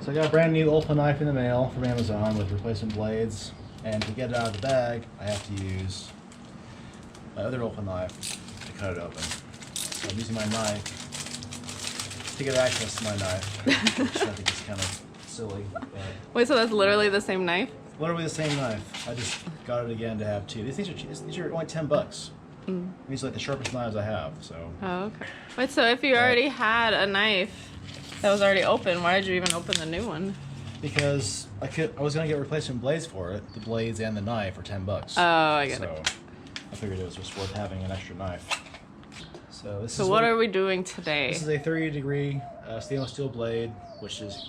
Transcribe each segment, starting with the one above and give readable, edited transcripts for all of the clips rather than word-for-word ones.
So I got a brand new Olfa knife in the mail from Amazon with replacement blades, and to get it out of the bag, I have to use my other Olfa knife to cut it open. So I'm using my knife to get access to my knife, which I think is kind of silly. But wait, so that's literally the same knife? literally the same knife. I just got it again to have two. These are only $10. These are like the sharpest knives I have. So. Oh, okay. Wait, so if you already had a knife that was already open, why did you even open the new one? Because I was gonna get replacement blades for it. The blades and the knife are $10. Oh, I get so it. I figured it was just worth having an extra knife. So what are we doing today? This is a 30-degree stainless steel blade, which is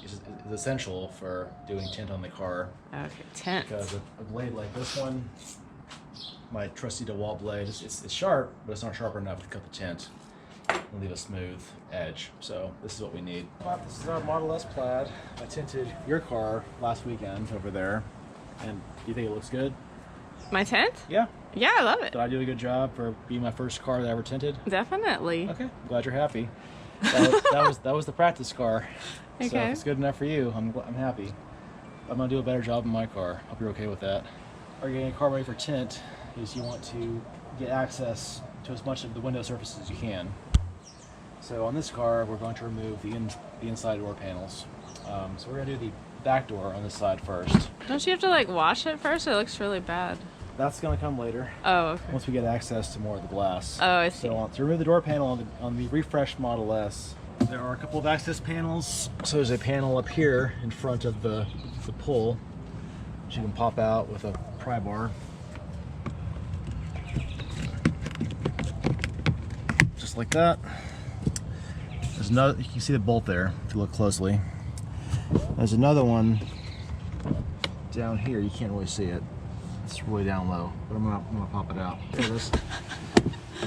essential for doing tint on the car. Okay, tint. Because a blade like this one, my trusty DeWalt blade, it's sharp, but it's not sharp enough to cut the tint and leave a smooth edge. So this is what we need. This is our Model S Plaid. I tinted your car last weekend over there, and do you think it looks good? My tint? Yeah. Yeah, I love it. Did I do a good job for being my first car that I ever tinted? Definitely. Okay, I'm glad you're happy. That was the practice car. Okay. So if it's good enough for you, I'm happy. I'm gonna do a better job in my car. Hope you're okay with that. Are you getting a car ready for tint? Is you want to get access to as much of the window surface as you can. So on this car, we're going to remove the inside door panels. So we're gonna do the back door on this side first. Don't you have to like wash it first? It looks really bad. That's gonna come later. Oh, okay. Once we get access to more of the glass. Oh, I see. So to remove the door panel on the refreshed Model S, there are a couple of access panels. So there's a panel up here in front of the pull, which you can pop out with a pry bar. Just like that. There's another, you can see the bolt there if you look closely. There's another one down here, you can't really see it. It's really down low, but I'm gonna pop it out. There it is.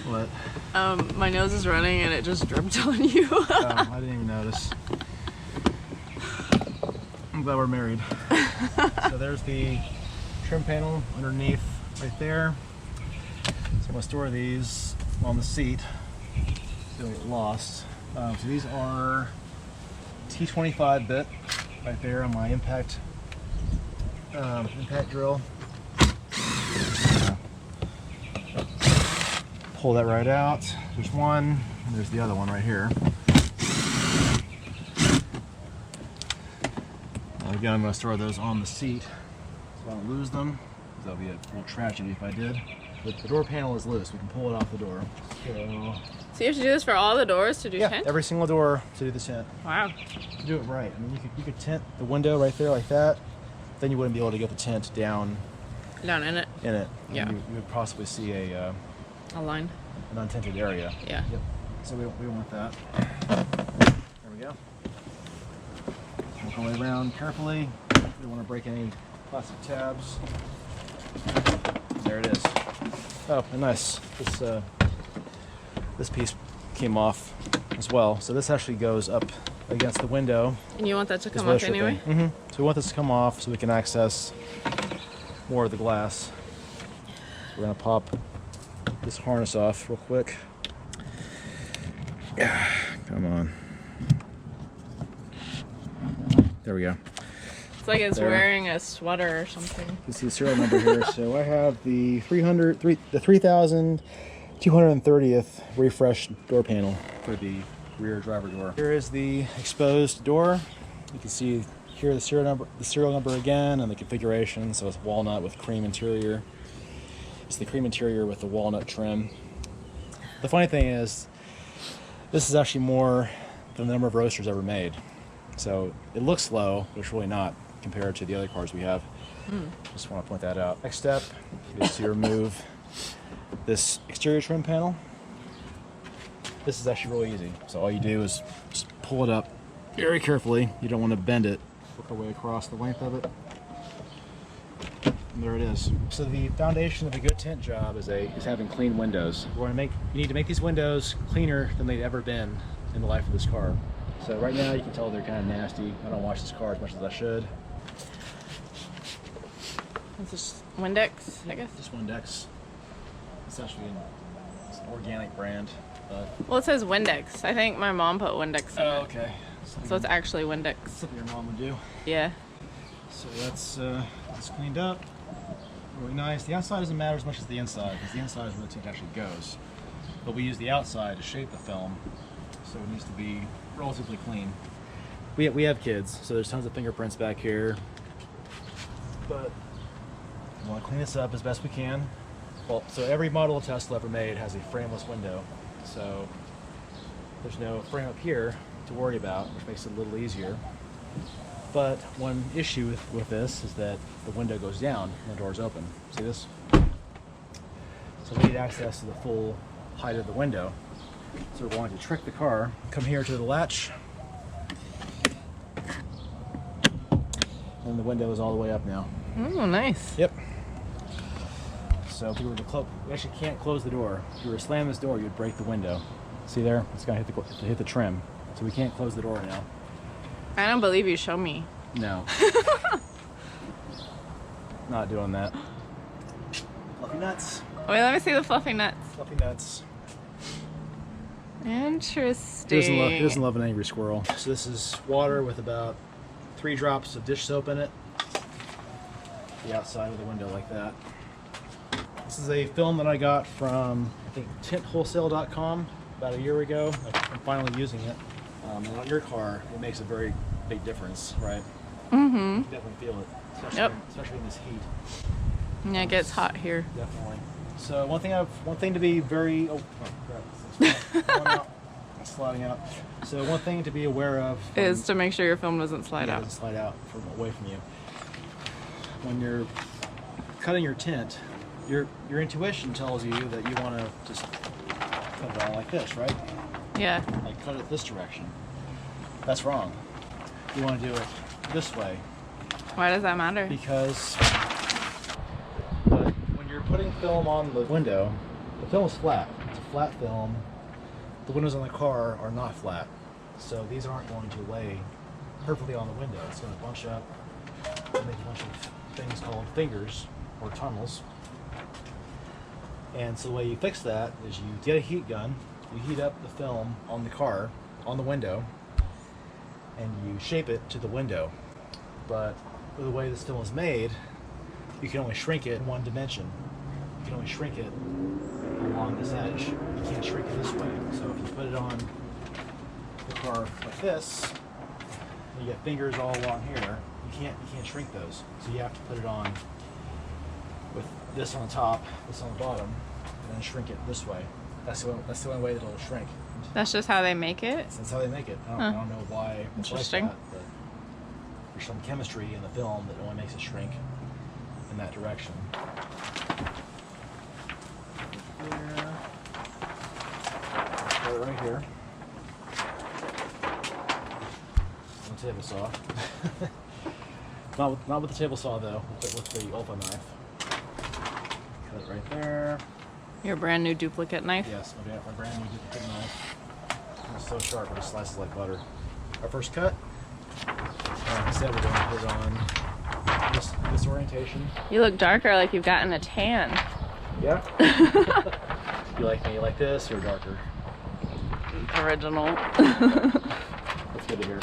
What? My nose is running and it just dripped on you. I didn't even notice. I'm glad we're married. So there's the trim panel underneath right there. So I'm gonna store these on the seat so they don't get lost. So these are T25 bit right there on my impact drill. Pull that right out. There's one, and there's the other one right here. Again, I'm going to store those on the seat so I don't lose them. That would be a real tragedy if I did. But the door panel is loose. We can pull it off the door. So you have to do this for all the doors to do tint? Every single door to do the tint. Wow. To do it right. I mean, you could tint the window right there like that. Then you wouldn't be able to get the tint down in it. Yeah. You would possibly see a line. An untinted area. Yeah. Yep. So we don't want that. There we go. Work our way around carefully. We don't want to break any plastic tabs. There it is. Oh, and nice. This piece came off as well. So this actually goes up against the window. And you want that to come off anyway? Mm-hmm. So we want this to come off so we can access more of the glass. So we're gonna pop this harness off real quick. Yeah, come on. There we go. It's like it's wearing a sweater or something. You can see the serial number here. So I have the 3230th refreshed door panel for the rear driver door. Here is the exposed door. You can see here the serial number again, and the configuration. So it's walnut with cream interior. It's the cream interior with the walnut trim. The funny thing is, this is actually more than the number of roasters ever made. So it looks low, but it's really not compared to the other cars we have. Just want to point that out. Next step is to remove this exterior trim panel. This is actually really easy. So all you do is just pull it up very carefully. You don't want to bend it. Work our way across the length of it. And there it is. So the foundation of a good tint job is having clean windows. You need to make these windows cleaner than they've ever been in the life of this car. So right now you can tell they're kind of nasty. I don't wash this car as much as I should. It's just Windex, I guess. Just Windex. It's actually an organic brand. But well, it says Windex. I think my mom put Windex in it. Okay. So it's actually Windex. Something your mom would do. Yeah. So that's cleaned up. Really nice. The outside doesn't matter as much as the inside, because the inside is where the tint actually goes. But we use the outside to shape the film, so it needs to be relatively clean. We have kids, so there's tons of fingerprints back here. But we want to clean this up as best we can. Well, so every model of Tesla ever made has a frameless window, so there's no frame up here to worry about, which makes it a little easier. But one issue with this is that the window goes down and the door's open. See this? So we need access to the full height of the window. So we're going to trick the car, come here to the latch, and the window is all the way up now. Oh, nice. Yep. So if we were to we actually can't close the door. If you were to slam this door, you'd break the window. See there? It's gonna hit the trim. So we can't close the door now. I don't believe you. Show me. No. Not doing that. Fluffy nuts. Wait, let me see the fluffy nuts. Fluffy nuts. Interesting. He doesn't love an angry squirrel. So this is water with about 3 drops of dish soap in it. The outside of the window like that. This is a film that I got from, I think, tintwholesale.com about a year ago. I'm finally using it. And on your car, it makes a very big difference, right? Mm-hmm. You definitely feel it, especially in this heat. Yeah, it gets hot here. Definitely. So one thing to be very crap. It's sliding out. So one thing to be aware of is to make sure your film doesn't slide out. Doesn't slide out away from you. When you're cutting your tint, your intuition tells you that you want to just cut it all like this, right? Yeah. Like cut it this direction. That's wrong. You want to do it this way. Why does that matter? Because when you're putting film on the window, the film is flat. It's a flat film. The windows on the car are not flat. So these aren't going to lay perfectly on the window. It's going to bunch up and make a bunch of things called fingers or tunnels. And so the way you fix that is you get a heat gun, you heat up the film on the car, on the window, and you shape it to the window. But with the way this film is made, you can only shrink it in one dimension. You can only shrink it along this edge. You can't shrink it this way. So if you put it on the car like this, and you get fingers all along here, you can't shrink those. So you have to put it on with this on the top, this on the bottom, and then shrink it this way. That's the only way that it'll shrink. That's just how they make it? That's how they make it. I don't know why it's like Interesting. that, but there's some chemistry in the film that only makes it shrink in that direction. Here. Put it right here. On the table saw. Not with the table saw though, with the Ultra knife. Cut it right there. Your brand new duplicate knife? Yes, my brand new duplicate knife. It's so sharp, it just slices like butter. Our first cut. Like I said, we're going to put it on this orientation. You look darker, like you've gotten a tan. Yeah. You like me like this or darker? Original. That's good to hear.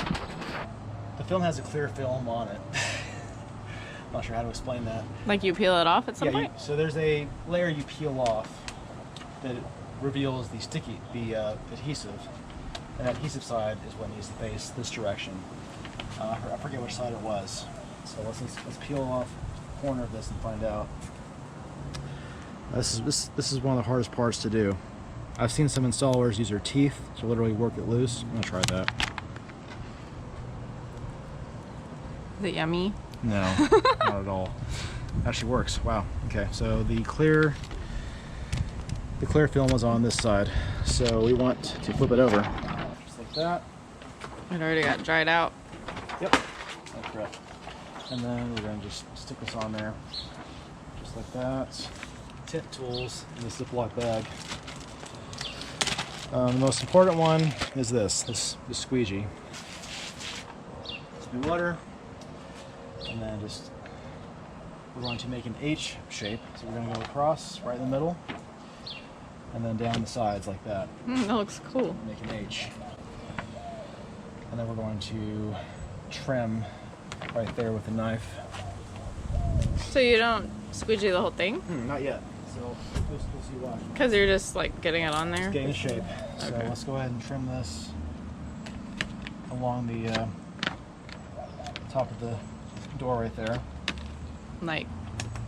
The film has a clear film on it. I'm not sure how to explain that. Like you peel it off at some point? So there's a layer you peel off that reveals the adhesive. And that adhesive side is what needs to face this direction. I forget which side it was. So let's peel off the corner of this and find out. This is one of the hardest parts to do. I've seen some installers use their teeth to literally work it loose. I'm gonna try that. Is it yummy? No, not at all. Actually works. Wow. Okay, so the clear film was on this side, so we want to flip it over, just like that. It already got dried out. Yep, that's correct. And then we're going to just stick this on there, just like that. Tint tools in the Ziploc bag. The most important one is this squeegee. Some water, and then we're going to make an H shape. So we're going to go across, right in the middle, and then down the sides like that. That looks cool. Make an H. And And then we're going to trim right there with the knife. So you don't squeegee the whole thing? Not yet. So we'll see why. Because you're just like getting it on there? It's getting shape. So Okay. let's go ahead and trim this along the top of the door right there. Like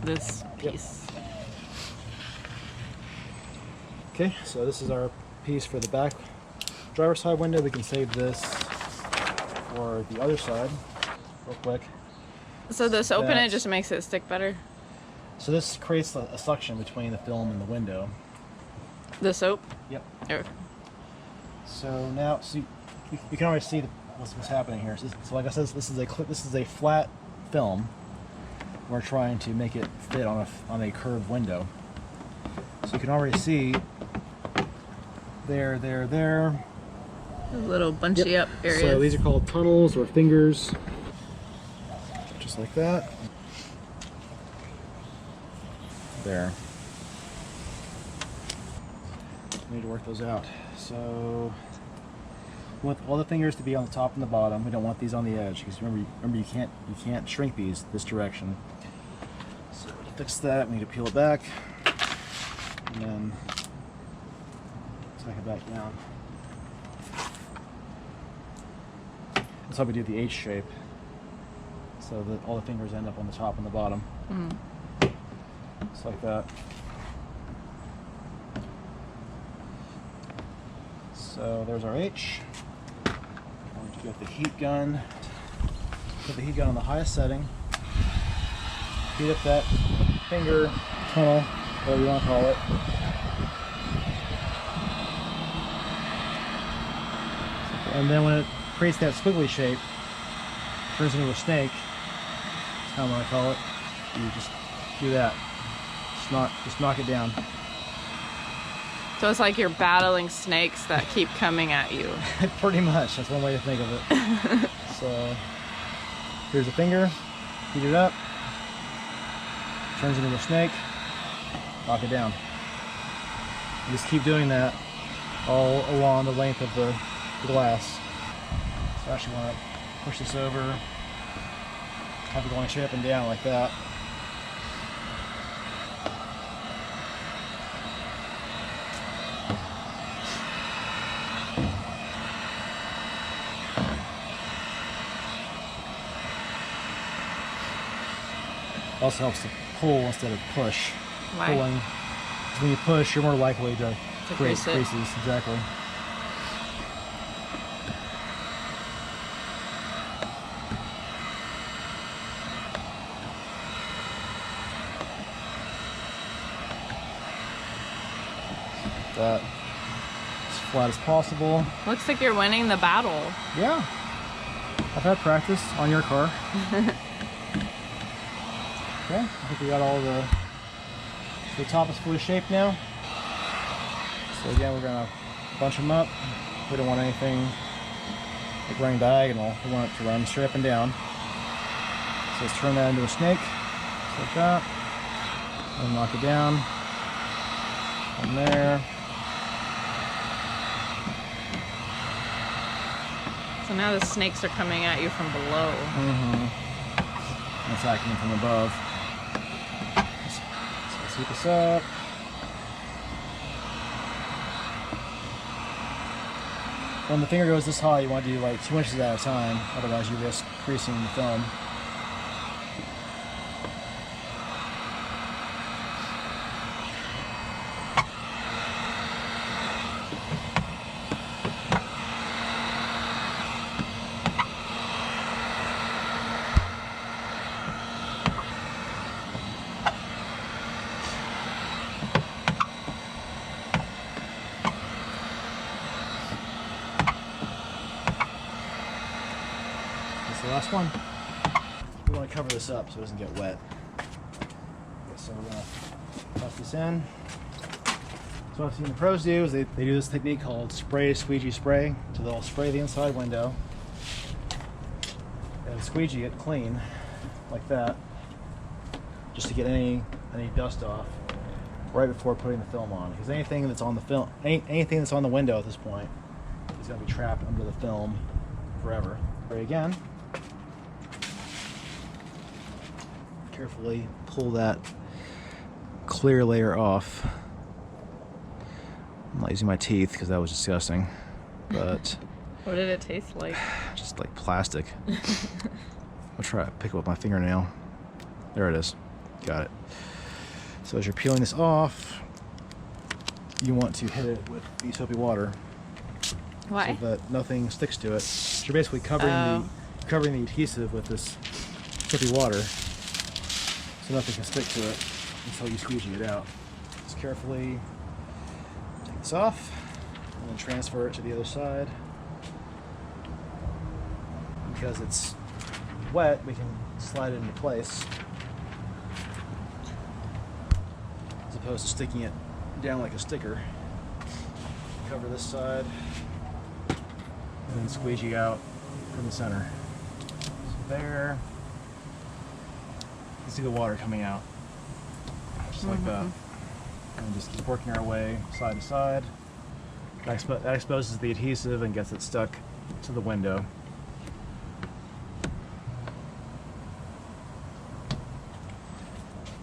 this piece. Okay, so this is our piece for the back driver's side window. We can save this for the other side real quick. So this open it just makes it stick better? So this creates a suction between the film and the window. The soap? Yep. Okay. So now, you can already see what's happening here. So like I said, this is a flat film. We're trying to make it fit on a curved window. So you can already see there. A little bunchy up areas. So these are called tunnels or fingers, just like that. There. We need to work those out. So we want all the fingers to be on the top and the bottom. We don't want these on the edge because remember you can't shrink these this direction. So to fix that, we need to peel it back and then tack it back down. That's how we do the H shape, so that all the fingers end up on the top and the bottom. Just like that. So there's our H. I'm going to get the heat gun. Put the heat gun on the highest setting. Heat up that finger tunnel, whatever you want to call it. And then when it creates that squiggly shape, turns into a snake, that's how I'm going to call it. You just do that. Just knock it down. So it's like you're battling snakes that keep coming at you. Pretty much. That's one way to think of it. So here's the finger. Heat it up. Turns into a snake. Knock it down. You just keep doing that all along the length of the glass. So I actually want to push this over. Have it going straight up and down like that. Also helps to pull instead of push. Why? Pulling. 'Cause when you push, you're more likely to create grease it. creases. Exactly. That as flat as possible. Looks like you're winning the battle. Yeah. I've had practice on your car. Okay, I think we got all the top is fully shaped now. So again, we're gonna bunch them up. We don't want anything like running diagonal. We want it to run straight up and down. So let's turn that into a snake, just like that. And knock it down. From there. So now the snakes are coming at you from below. Attacking from above. So let's heat this up. When the finger goes this high, you want to do like 2 inches at a time, otherwise you risk creasing the film. The last one. We want to cover this up so it doesn't get wet. Okay, so we're going to tuck this in. So what I've seen the pros do is they do this technique called spray squeegee spray. So they'll spray the inside window and squeegee it clean like that, just to get any dust off right before putting the film on. Because anything that's on the film, anything that's on the window at this point is going to be trapped under the film forever. Spray again. Carefully pull that clear layer off. I'm not using my teeth because that was disgusting, but What did it taste like? just like plastic. I'll try to pick it with my fingernail. There it is. Got it. So as you're peeling this off, you want to hit it with the soapy water. Why? So that nothing sticks to it. So you're basically covering the adhesive with this soapy water, so nothing can stick to it until you squeegee it out. Just carefully take this off and then transfer it to the other side. Because it's wet, we can slide it into place as opposed to sticking it down like a sticker. Cover this side and then squeegee out from the center. So there, you see the water coming out, just like that. And just keep working our way side to side. That exposes the adhesive and gets it stuck to the window.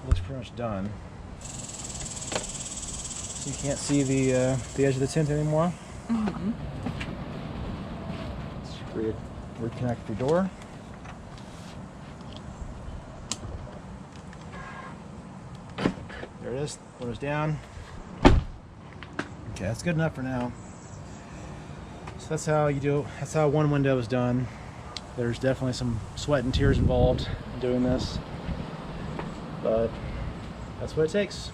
Looks pretty much done. So you can't see the edge of the tint anymore. Let's reconnect the door. There it is. Window's down. Okay, that's good enough for now. So that's how you do. That's how one window is done. There's definitely some sweat and tears involved in doing this, but that's what it takes.